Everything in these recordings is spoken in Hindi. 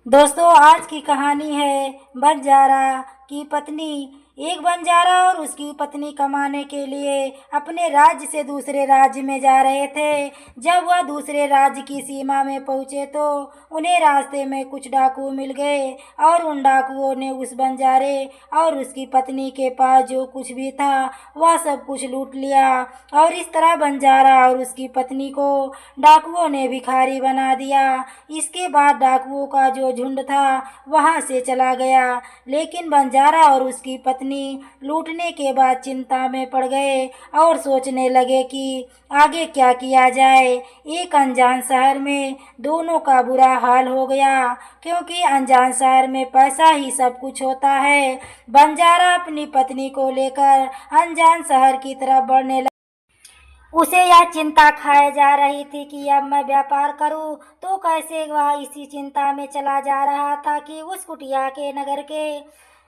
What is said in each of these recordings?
दोस्तों, आज की कहानी है बंजारा की पत्नी। एक बंजारा और उसकी पत्नी कमाने के लिए अपने राज्य से दूसरे राज्य में जा रहे थे। जब वह दूसरे राज्य की सीमा में पहुंचे तो उन्हें रास्ते में कुछ डाकू मिल गए और उन डाकुओं ने उस बंजारे और उसकी पत्नी के पास जो कुछ भी था वह सब कुछ लूट लिया। और इस तरह बंजारा और उसकी पत्नी को डाकुओं ने भिखारी बना दिया। इसके बाद डाकुओं का जो झुंड था वहां से चला गया, लेकिन बंजारा और उसकी पत्नी लूटने के बाद चिंता में पड़ गए और सोचने लगे कि आगे क्या किया जाए। एक अनजान शहर में दोनों का बुरा हाल हो गया, क्योंकि अनजान शहर में पैसा ही सब कुछ होता है। बंजारा अपनी पत्नी को लेकर अनजान शहर की तरफ बढ़ने लगा। उसे यह चिंता खाए जा रही थी कि अब मैं व्यापार करूं तो कैसे। वह इसी चिंता में चला जा रहा था कि उस कुटिया के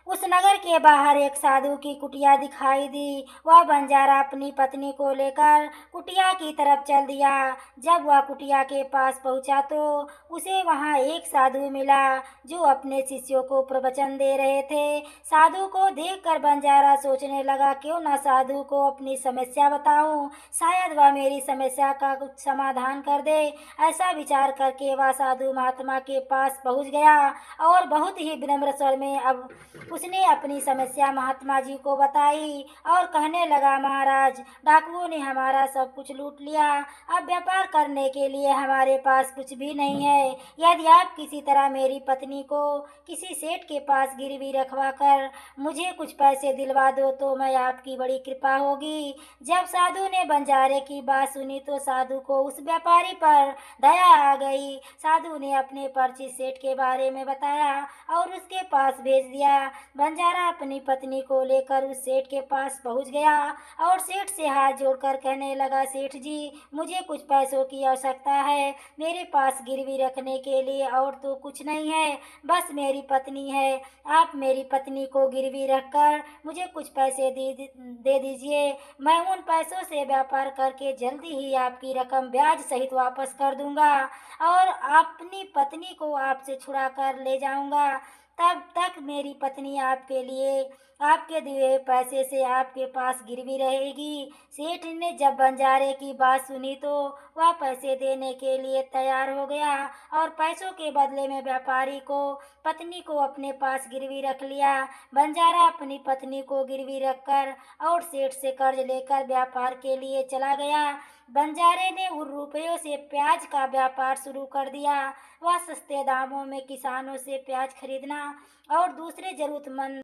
उस नगर के बाहर एक साधु की कुटिया दिखाई दी। वह बंजारा अपनी पत्नी को लेकर कुटिया की तरफ चल दिया। जब वह कुटिया के पास पहुंचा तो उसे वहां एक साधु मिला जो अपने शिष्यों को प्रवचन दे रहे थे। साधु को देखकर बंजारा सोचने लगा, क्यों ना साधु को अपनी समस्या बताऊं, शायद वह मेरी समस्या का कुछ समाधान कर दे। ऐसा विचार करके वह साधु महात्मा के पास पहुंच गया और बहुत ही विनम्र स्वर में अब उसने अपनी समस्या महात्मा जी को बताई और कहने लगा, महाराज, डाकुओं ने हमारा सब कुछ लूट लिया। अब व्यापार करने के लिए हमारे पास कुछ भी नहीं है। यदि आप किसी तरह मेरी पत्नी को किसी सेठ के पास गिरवी रखवा कर मुझे कुछ पैसे दिलवा दो तो मैं आपकी बड़ी कृपा होगी। जब साधु ने बंजारे की बात सुनी तो साधु को उस व्यापारी पर दया आ गई। साधु ने अपने परिचित सेठ के बारे में बताया और उसके पास भेज दिया। बंजारा अपनी पत्नी को लेकर उस सेठ के पास पहुंच गया और सेठ से हाथ जोड़कर कहने लगा, सेठ जी, मुझे कुछ पैसों की आवश्यकता है। मेरे पास गिरवी रखने के लिए और तो कुछ नहीं है, बस मेरी पत्नी है। आप मेरी पत्नी को गिरवी रखकर मुझे कुछ पैसे दे दीजिए। मैं उन पैसों से व्यापार करके जल्दी ही आपकी रकम ब्याज सहित वापस कर दूंगा और अपनी पत्नी को आपसे छुड़ा कर ले जाऊंगा। तब तक मेरी पत्नी आपके लिए आपके दिए पैसे से आपके पास गिरवी रहेगी। सेठ ने जब बंजारे की बात सुनी तो वह पैसे देने के लिए तैयार हो गया और पैसों के बदले में व्यापारी को पत्नी को अपने पास गिरवी रख लिया। बंजारा अपनी पत्नी को गिरवी रखकर और सेठ से कर्ज लेकर व्यापार के लिए चला गया। बंजारे ने उन रुपयों से प्याज का व्यापार शुरू कर दिया। वह सस्ते दामों में किसानों से प्याज खरीदना और दूसरे जरूरतमंद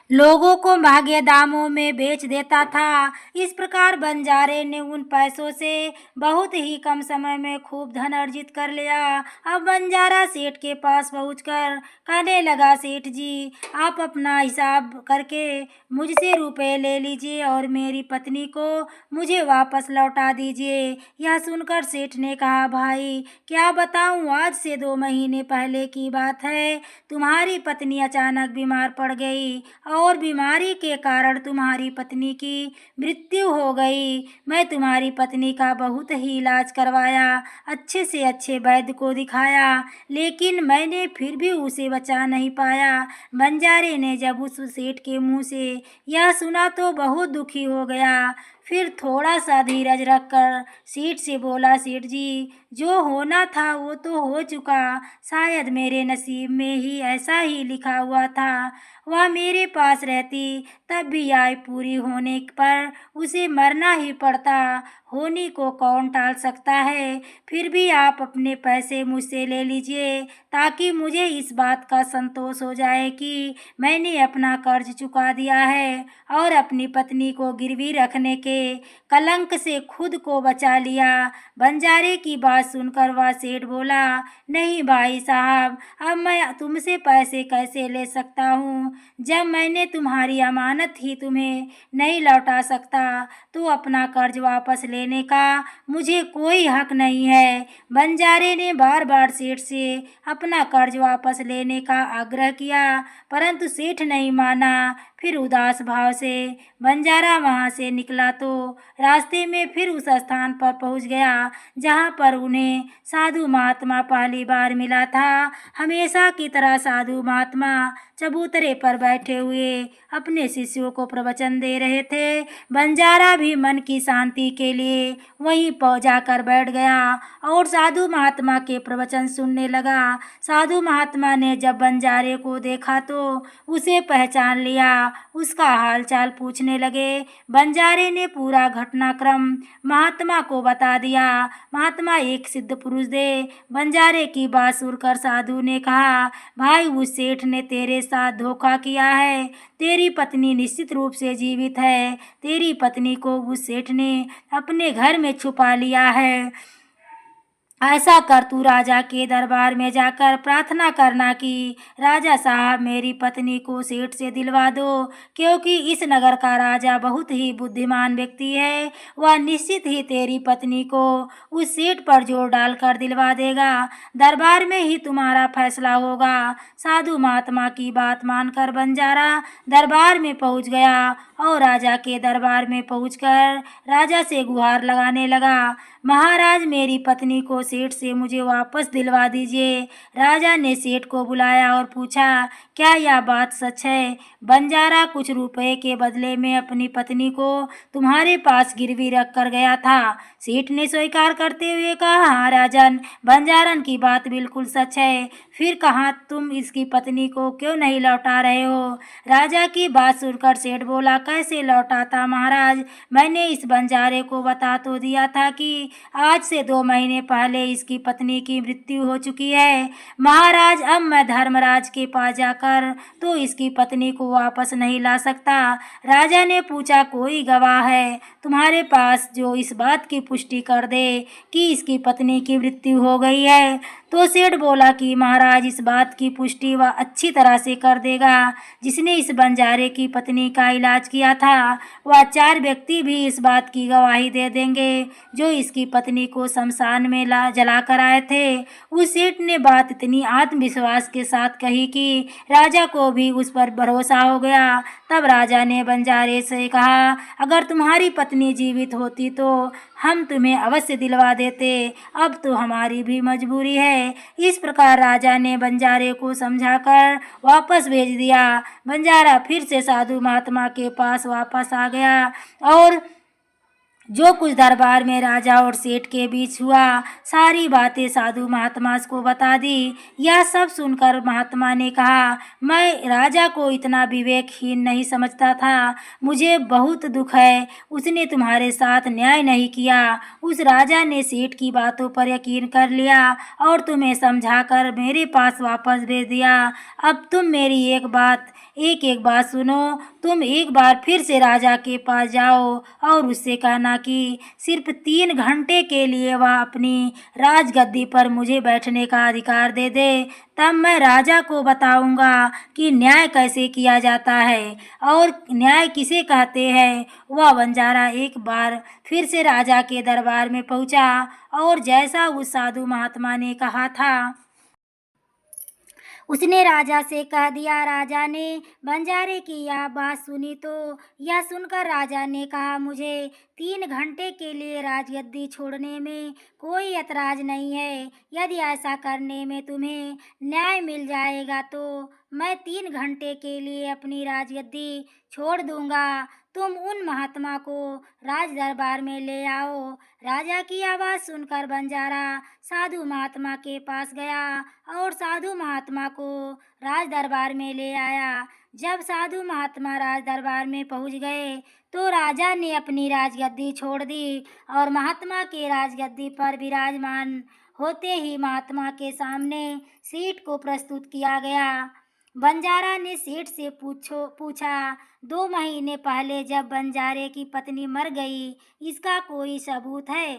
लोगों को महंगे दामों में बेच देता था। इस प्रकार बंजारे ने उन पैसों से बहुत ही कम समय में खूब धन अर्जित कर लिया। अब बंजारा सेठ के पास पहुंचकर कहने लगा, सेठ जी, आप अपना हिसाब करके मुझसे रुपए ले लीजिए और मेरी पत्नी को मुझे वापस लौटा दीजिए। यह सुनकर सेठ ने कहा, भाई, क्या बताऊं, आज से 2 महीने पहले की बात है। तुम्हारी पत्नी अचानक बीमार पड़ गई और बीमारी के कारण तुम्हारी पत्नी की मृत्यु हो गई। मैं तुम्हारी पत्नी का बहुत ही इलाज करवाया, अच्छे से अच्छे वैद्य को दिखाया, लेकिन मैंने फिर भी उसे बचा नहीं पाया। बंजारे ने जब उस सेठ के मुंह से यह सुना तो बहुत दुखी हो गया। फिर थोड़ा सा धीरज रखकर सेठ से बोला, सेठ जी, जो होना था वो तो हो चुका। शायद मेरे नसीब में ही ऐसा ही लिखा हुआ था। वह मेरे पास रहती तब भी आयु पूरी होने पर उसे मरना ही पड़ता। होनी को कौन टाल सकता है। फिर भी आप अपने पैसे मुझसे ले लीजिए ताकि मुझे इस बात का संतोष हो जाए कि मैंने अपना कर्ज चुका दिया है और अपनी पत्नी को गिरवी रखने के कलंक से खुद को बचा लिया। बंजारे की बात सुनकर वह सेठ बोला, नहीं भाई साहब, अब मैं तुमसे पैसे कैसे ले सकता हूँ। जब मैंने तुम्हारी अमानत ही तुम्हें नहीं लौटा सकता तो अपना कर्ज वापस लेने का मुझे कोई हक नहीं है। बंजारे ने बार बार सेठ से अपना कर्ज वापस लेने का आग्रह किया, परंतु सेठ नहीं माना। फिर उदास भाव से बंजारा वहां से निकला तो रास्ते में फिर उस स्थान पर पहुंच गया जहां पर उन्हें साधु महात्मा पहली बार मिला था। हमेशा की तरह साधु महात्मा चबूतरे पर बैठे हुए अपने शिष्यों को प्रवचन दे रहे थे। बंजारा भी मन की शांति के लिए वहीं जाकर बैठ गया और साधु महात्मा के प्रवचन सुनने लगा। साधु महात्मा ने जब बंजारे को देखा तो उसे पहचान लिया, उसका हालचाल पूछने लगे। बंजारे ने पूरा घटनाक्रम महात्मा को बता दिया। महात्मा एक सिद्ध पुरुष थे। बंजारे की बात सुनकर साधु ने कहा, भाई उस सेठ ने तेरे साथ धोखा किया है। तेरी पत्नी निश्चित रूप से जीवित है। तेरी पत्नी को उस सेठ ने अपने घर में छुपा लिया है। ऐसा कर तू राजा के दरबार में जाकर प्रार्थना करना कि राजा साहब मेरी पत्नी को सेठ से दिलवा दो, क्योंकि इस नगर का राजा बहुत ही बुद्धिमान व्यक्ति है। वह निश्चित ही तेरी पत्नी को उस सेठ पर जोर डालकर दिलवा देगा। दरबार में ही तुम्हारा फैसला होगा। साधु महात्मा की बात मानकर बंजारा दरबार में पहुंच गया और राजा के दरबार में पहुंचकर राजा से गुहार लगाने लगा, महाराज मेरी पत्नी को सेठ से मुझे वापस दिलवा दीजिए। राजा ने सेठ को बुलाया और पूछा, क्या यह बात सच है? बंजारा कुछ रुपए के बदले में अपनी पत्नी को तुम्हारे पास गिरवी रख कर गया था। सेठ ने स्वीकार करते हुए कहा, हाँ राजन, बंजारन की बात बिल्कुल सच है। फिर कहाँ तुम इसकी पत्नी को क्यों नहीं लौटा रहे हो? राजा की बात सुनकर सेठ बोला, कैसे लौटाता महाराज? मैंने इस बंजारे को बता तो दिया था कि आज से 2 महीने पहले इसकी पत्नी की मृत्यु हो चुकी है। महाराज अब मैं धर्मराज के पास जाकर तो इसकी पत्नी को वापस नहीं ला सकता। राजा ने पूछा, कोई गवाह है तुम्हारे पास जो इस बात की पुष्टि कर दे कि इसकी पत्नी की मृत्यु हो गई है? तो सेठ बोला कि महाराज इस बात की पुष्टि वह अच्छी तरह से कर देगा जिसने इस बंजारे की पत्नी का इलाज किया था। वह 4 व्यक्ति भी इस बात की गवाही दे देंगे जो इसकी पत्नी को शमशान में जला कर आए थे। उस सेठ ने बात इतनी आत्मविश्वास के साथ कही कि राजा को भी उस पर भरोसा हो गया। तब राजा ने बंजारे से कहा, अगर तुम्हारी पत्नी जीवित होती तो हम तुम्हें अवश्य दिलवा देते, अब तो हमारी भी मजबूरी है। इस प्रकार राजा ने बंजारे को समझाकर वापस भेज दिया। बंजारा फिर से साधु महात्मा के पास वापस आ गया और जो कुछ दरबार में राजा और सेठ के बीच हुआ सारी बातें साधु महात्मा को बता दी। यह सब सुनकर महात्मा ने कहा, मैं राजा को इतना विवेकहीन नहीं समझता था। मुझे बहुत दुख है, उसने तुम्हारे साथ न्याय नहीं किया। उस राजा ने सेठ की बातों पर यकीन कर लिया और तुम्हें समझाकर मेरे पास वापस भेज दिया। अब तुम मेरी एक बात सुनो। तुम एक बार फिर से राजा के पास जाओ और उससे कहना कि सिर्फ 3 घंटे के लिए वह अपनी राजगद्दी पर मुझे बैठने का अधिकार दे दे। तब मैं राजा को बताऊंगा कि न्याय कैसे किया जाता है और न्याय किसे कहते हैं। वह बंजारा एक बार फिर से राजा के दरबार में पहुंचा और जैसा उस साधु महात्मा ने कहा था उसने राजा से कह दिया। राजा ने बंजारे की यह बात सुनी तो यह सुनकर राजा ने कहा, मुझे 3 घंटे के लिए राजगद्दी छोड़ने में कोई ऐतराज नहीं है। यदि ऐसा करने में तुम्हें न्याय मिल जाएगा तो मैं 3 घंटे के लिए अपनी राजगद्दी छोड़ दूंगा। तुम उन महात्मा को राज दरबार में ले आओ। राजा की आवाज़ सुनकर बंजारा साधु महात्मा के पास गया और साधु महात्मा को राज दरबार में ले आया। जब साधु महात्मा राज दरबार में पहुंच गए तो राजा ने अपनी राजगद्दी छोड़ दी और महात्मा के राजगद्दी पर विराजमान होते ही महात्मा के सामने सेठ को प्रस्तुत किया गया। बंजारा ने सेठ से पूछा, 2 महीने पहले जब बंजारे की पत्नी मर गई, इसका कोई सबूत है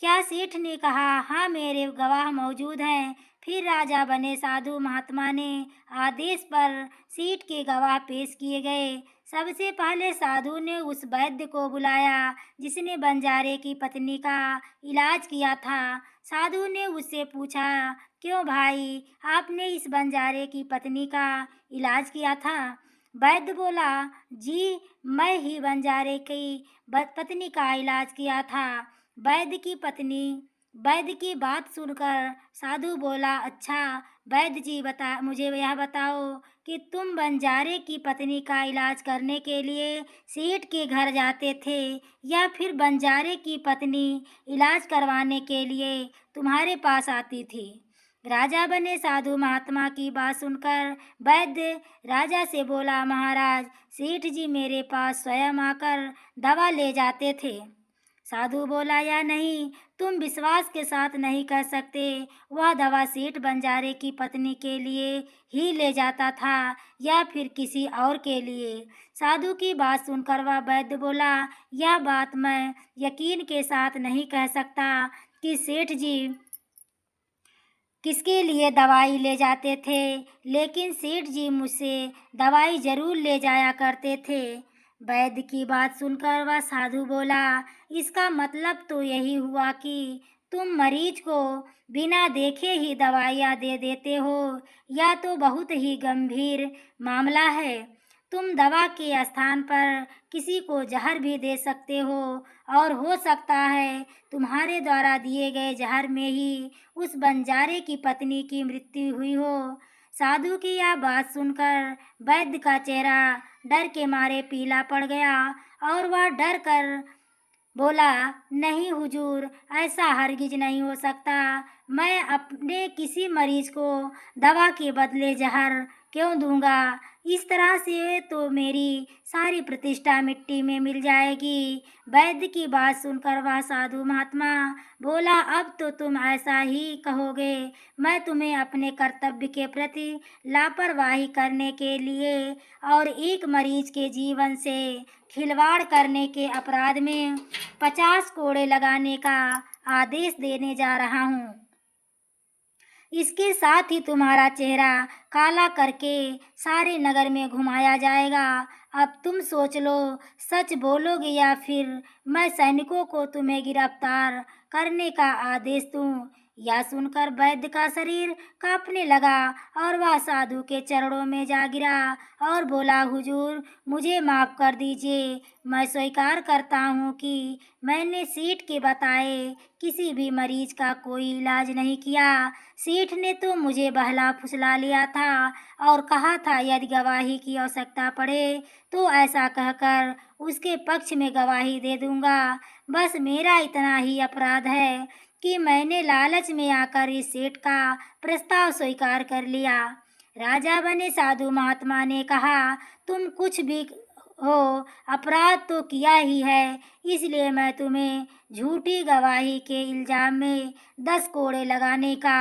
क्या? सेठ ने कहा, हाँ मेरे गवाह मौजूद हैं। फिर राजा बने साधु महात्मा ने आदेश पर सेठ के गवाह पेश किए गए। सबसे पहले साधु ने उस वैद्य को बुलाया जिसने बंजारे की पत्नी का इलाज किया था। साधु ने उससे पूछा, क्यों भाई, आपने इस बंजारे की पत्नी का इलाज किया था? वैद्य बोला, जी मैं ही बंजारे की पत्नी का इलाज किया था। वैद्य की पत्नी वैद्य की बात सुनकर साधु बोला, अच्छा वैद्य जी, बता मुझे यह बताओ कि तुम बंजारे की पत्नी का इलाज करने के लिए सेठ के घर जाते थे या फिर बंजारे की पत्नी इलाज करवाने के लिए तुम्हारे पास आती थी। राजा बने साधु महात्मा की बात सुनकर वैद्य राजा से बोला, महाराज सेठ जी मेरे पास स्वयं आकर दवा ले जाते थे। साधु बोला, या नहीं, तुम विश्वास के साथ नहीं कह सकते। वह दवा सेठ बंजारे की पत्नी के लिए ही ले जाता था या फिर किसी और के लिए। साधु की बात सुनकर वह वैद्य बोला, यह बात मैं यकीन के साथ नहीं कह सकता कि सेठ जी किसके लिए दवाई ले जाते थे, लेकिन सेठ जी मुझसे दवाई जरूर ले जाया करते थे। वैद्य की बात सुनकर वह साधु बोला, इसका मतलब तो यही हुआ कि तुम मरीज को बिना देखे ही दवाइयाँ दे देते हो। यह तो बहुत ही गंभीर मामला है। तुम दवा के स्थान पर किसी को जहर भी दे सकते हो और हो सकता है तुम्हारे द्वारा दिए गए जहर में ही उस बंजारे की पत्नी की मृत्यु हुई हो। साधु की यह बात सुनकर वैद्य का चेहरा डर के मारे पीला पड़ गया और वह डर कर बोला, नहीं हुजूर, ऐसा हरगिज नहीं हो सकता। मैं अपने किसी मरीज को दवा के बदले जहर क्यों दूंगा? इस तरह से तो मेरी सारी प्रतिष्ठा मिट्टी में मिल जाएगी। वैद्य की बात सुनकर वह साधु महात्मा बोला, अब तो तुम ऐसा ही कहोगे। मैं तुम्हें अपने कर्तव्य के प्रति लापरवाही करने के लिए और एक मरीज के जीवन से खिलवाड़ करने के अपराध में 50 कोड़े लगाने का आदेश देने जा रहा हूँ। इसके साथ ही तुम्हारा चेहरा काला करके सारे नगर में घुमाया जाएगा। अब तुम सोच लो, सच बोलोगे या फिर मैं सैनिकों को तुम्हें गिरफ्तार करने का आदेश दूं। यह सुनकर वैद्य का शरीर कांपने लगा और वह साधु के चरणों में जा गिरा और बोला, हुजूर मुझे माफ़ कर दीजिए। मैं स्वीकार करता हूँ कि मैंने सेठ के बताए किसी भी मरीज का कोई इलाज नहीं किया। सेठ ने तो मुझे बहला फुसला लिया था और कहा था यदि गवाही की आवश्यकता पड़े तो ऐसा कहकर उसके पक्ष में गवाही दे दूंगा। बस मेरा इतना ही अपराध है कि मैंने लालच में आकर इस सेठ का प्रस्ताव स्वीकार कर लिया। राजा बने साधु महात्मा ने कहा, तुम कुछ भी हो, अपराध तो किया ही है, इसलिए मैं तुम्हें झूठी गवाही के इल्जाम में 10 कोड़े लगाने का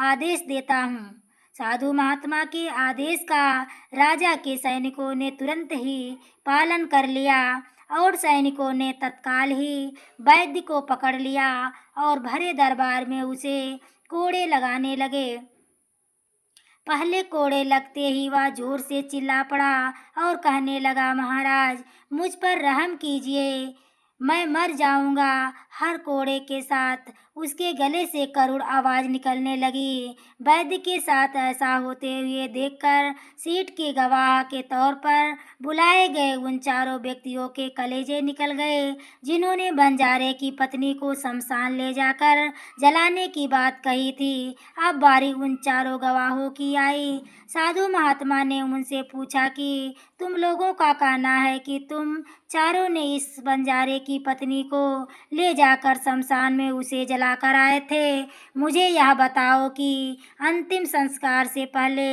आदेश देता हूँ। साधु महात्मा के आदेश का राजा के सैनिकों ने तुरंत ही पालन कर लिया और सैनिकों ने तत्काल ही वैद्य को पकड़ लिया और भरे दरबार में उसे कोड़े लगाने लगे। पहले कोड़े लगते ही वह जोर से चिल्ला पड़ा और कहने लगा, महाराज मुझ पर रहम कीजिए, मैं मर जाऊंगा। हर कोड़े के साथ उसके गले से करुण आवाज़ निकलने लगी। वैद्य के साथ ऐसा होते हुए देखकर सेठ के गवाह के तौर पर बुलाए गए उन चारों व्यक्तियों के कलेजे निकल गए जिन्होंने बंजारे की पत्नी को शमशान ले जाकर जलाने की बात कही थी। अब बारी उन चारों गवाहों की आई। साधु महात्मा ने उनसे पूछा कि तुम लोगों का कहना है कि तुम चारों ने इस बंजारे की पत्नी को ले जाकर शमशान में उसे जलाकर आए थे। मुझे यह बताओ कि अंतिम संस्कार से पहले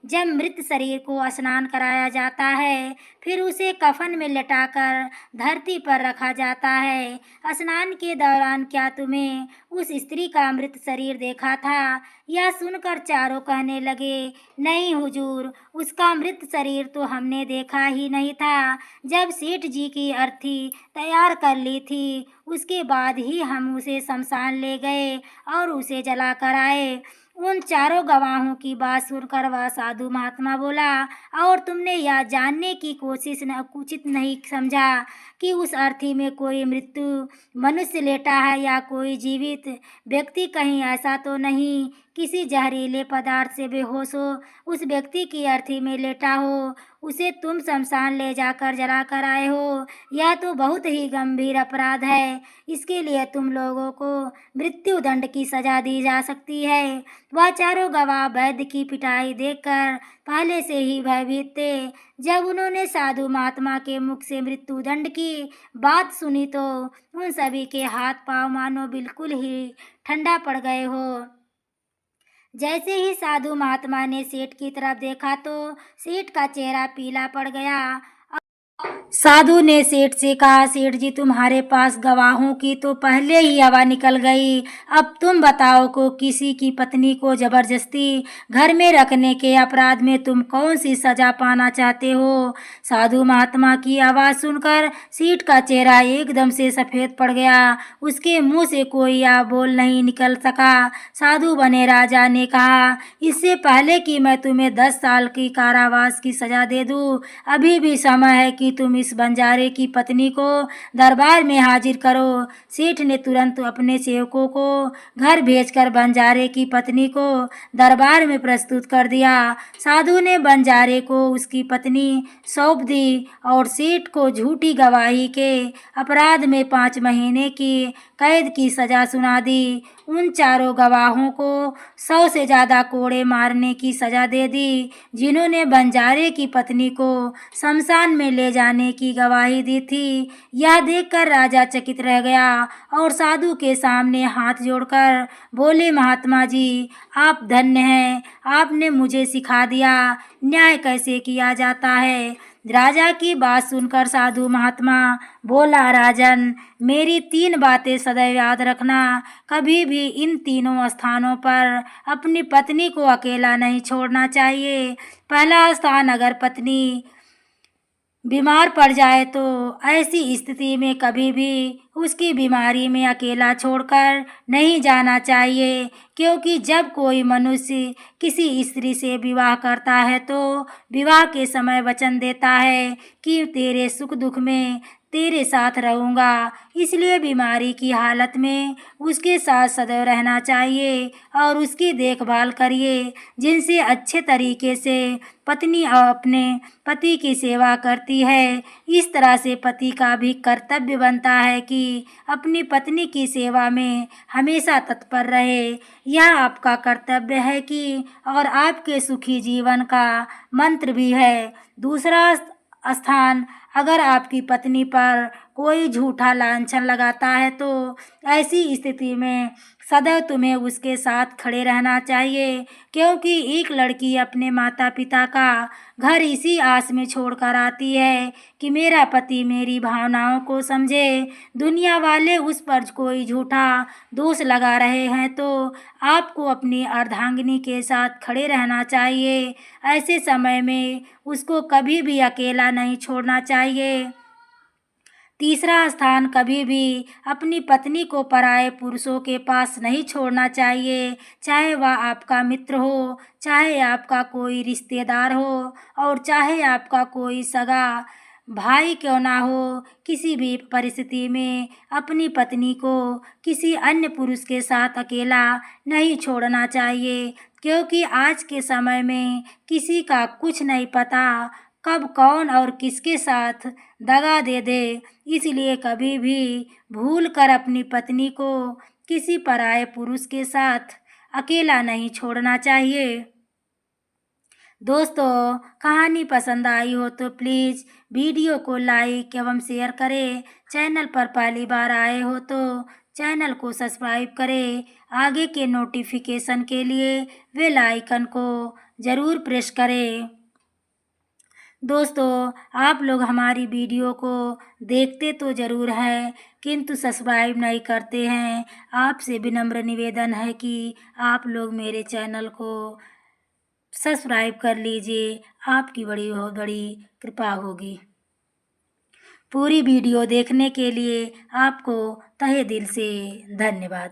जब मृत शरीर को स्नान कराया जाता है, फिर उसे कफन में लटाकर धरती पर रखा जाता है। स्नान के दौरान क्या तुम्हें उस स्त्री का मृत शरीर देखा था? यह सुनकर चारों कहने लगे, नहीं हुजूर, उसका मृत शरीर तो हमने देखा ही नहीं था। जब सेठ जी की अर्थी तैयार कर ली थी, उसके बाद ही हम उसे शमशान ले गए और उसे जला कर आए। उन चारों गवाहों की बात सुनकर वह साधु महात्मा बोला, और तुमने यह जानने की कोशिश न उचित नहीं समझा कि उस अर्थी में कोई मृत्यु मनुष्य लेटा है या कोई जीवित व्यक्ति? कहीं ऐसा तो नहीं किसी जहरीले पदार्थ से बेहोश हो, उस व्यक्ति की अर्थी में लेटा हो, उसे तुम शमशान ले जाकर जला कर आए हो, यह तो बहुत ही गंभीर अपराध है। इसके लिए तुम लोगों को मृत्यु दंड की सजा दी जा सकती है। वह चारों गवाह वैद्य की पिटाई देखकर पहले से ही भयभीत थे। जब उन्होंने साधु महात्मा के मुख से मृत्यु दंड की बात सुनी तो उन सभी के हाथ पांव मानो बिल्कुल ही ठंडा पड़ गए हो। जैसे ही साधु महात्मा ने सेठ की तरफ देखा तो सेठ का चेहरा पीला पड़ गया। साधु ने सेठ से कहा, सेठ जी तुम्हारे पास गवाहों की तो पहले ही हवा निकल गई, अब तुम बताओ को किसी की पत्नी को जबरदस्ती घर में रखने के अपराध में तुम कौन सी सजा पाना चाहते हो। साधु महात्मा की आवाज़ सुनकर सेठ का चेहरा एकदम से सफ़ेद पड़ गया। उसके मुंह से कोई बोल नहीं निकल सका। साधु बने राजा ने कहा, इससे पहले कि मैं तुम्हें 10 साल की कारावास की सजा दे दूं, अभी भी समय है कि तुम इस बंजारे की पत्नी को दरबार में हाजिर करो। सेठ ने तुरंत अपने सेवकों को घर भेजकर बंजारे की पत्नी को दरबार में प्रस्तुत कर दिया। साधु ने बंजारे को उसकी पत्नी सौंप दी और सेठ को झूठी गवाही के अपराध में 5 महीने की कैद की सजा सुना दी। उन चारों गवाहों को 100 से ज़्यादा कोड़े मारने की सजा दे दी, जिन्होंने बंजारे की पत्नी को शमशान में ले जाने की गवाही दी थी। यह देखकर राजा चकित रह गया और साधु के सामने हाथ जोड़कर बोले, महात्मा जी आप धन्य हैं, आपने मुझे सिखा दिया न्याय कैसे किया जाता है। राजा की बात सुनकर साधु महात्मा बोला, राजन मेरी 3 बातें सदैव याद रखना, कभी भी इन तीनों स्थानों पर अपनी पत्नी को अकेला नहीं छोड़ना चाहिए। पहला स्थान, अगर पत्नी बीमार पड़ जाए तो ऐसी स्थिति में कभी भी उसकी बीमारी में अकेला छोड़कर नहीं जाना चाहिए, क्योंकि जब कोई मनुष्य किसी स्त्री से विवाह करता है तो विवाह के समय वचन देता है कि तेरे सुख दुख में तेरे साथ रहूँगा। इसलिए बीमारी की हालत में उसके साथ सदैव रहना चाहिए और उसकी देखभाल करिए, जिनसे अच्छे तरीके से पत्नी अपने पति की सेवा करती है। इस तरह से पति का भी कर्तव्य बनता है कि अपनी पत्नी की सेवा में हमेशा तत्पर रहे। यह आपका कर्तव्य है कि और आपके सुखी जीवन का मंत्र भी है। दूसरा स्थान, अगर आपकी पत्नी पर कोई झूठा लांछन लगाता है तो ऐसी स्थिति में सदैव तुम्हें उसके साथ खड़े रहना चाहिए, क्योंकि एक लड़की अपने माता पिता का घर इसी आस में छोड़कर आती है कि मेरा पति मेरी भावनाओं को समझे। दुनिया वाले उस पर कोई झूठा दोष लगा रहे हैं तो आपको अपनी अर्धांगिनी के साथ खड़े रहना चाहिए। ऐसे समय में उसको कभी भी अकेला नहीं छोड़ना चाहिए। तीसरा स्थान, कभी भी अपनी पत्नी को पराये पुरुषों के पास नहीं छोड़ना चाहिए, चाहे वह आपका मित्र हो, चाहे आपका कोई रिश्तेदार हो और चाहे आपका कोई सगा भाई क्यों ना हो। किसी भी परिस्थिति में अपनी पत्नी को किसी अन्य पुरुष के साथ अकेला नहीं छोड़ना चाहिए, क्योंकि आज के समय में किसी का कुछ नहीं पता कब कौन और किसके साथ दगा दे दे। इसलिए कभी भी भूल कर अपनी पत्नी को किसी पराये पुरुष के साथ अकेला नहीं छोड़ना चाहिए। दोस्तों, कहानी पसंद आई हो तो प्लीज़ वीडियो को लाइक एवं शेयर करें। चैनल पर पहली बार आए हो तो चैनल को सब्सक्राइब करें। आगे के नोटिफिकेशन के लिए बेल आइकन को ज़रूर प्रेस करें। दोस्तों, आप लोग हमारी वीडियो को देखते तो ज़रूर हैं, किंतु सब्सक्राइब नहीं करते हैं। आपसे विनम्र निवेदन है कि आप लोग मेरे चैनल को सब्सक्राइब कर लीजिए, आपकी बहुत बड़ी कृपा होगी। पूरी वीडियो देखने के लिए आपको तहे दिल से धन्यवाद।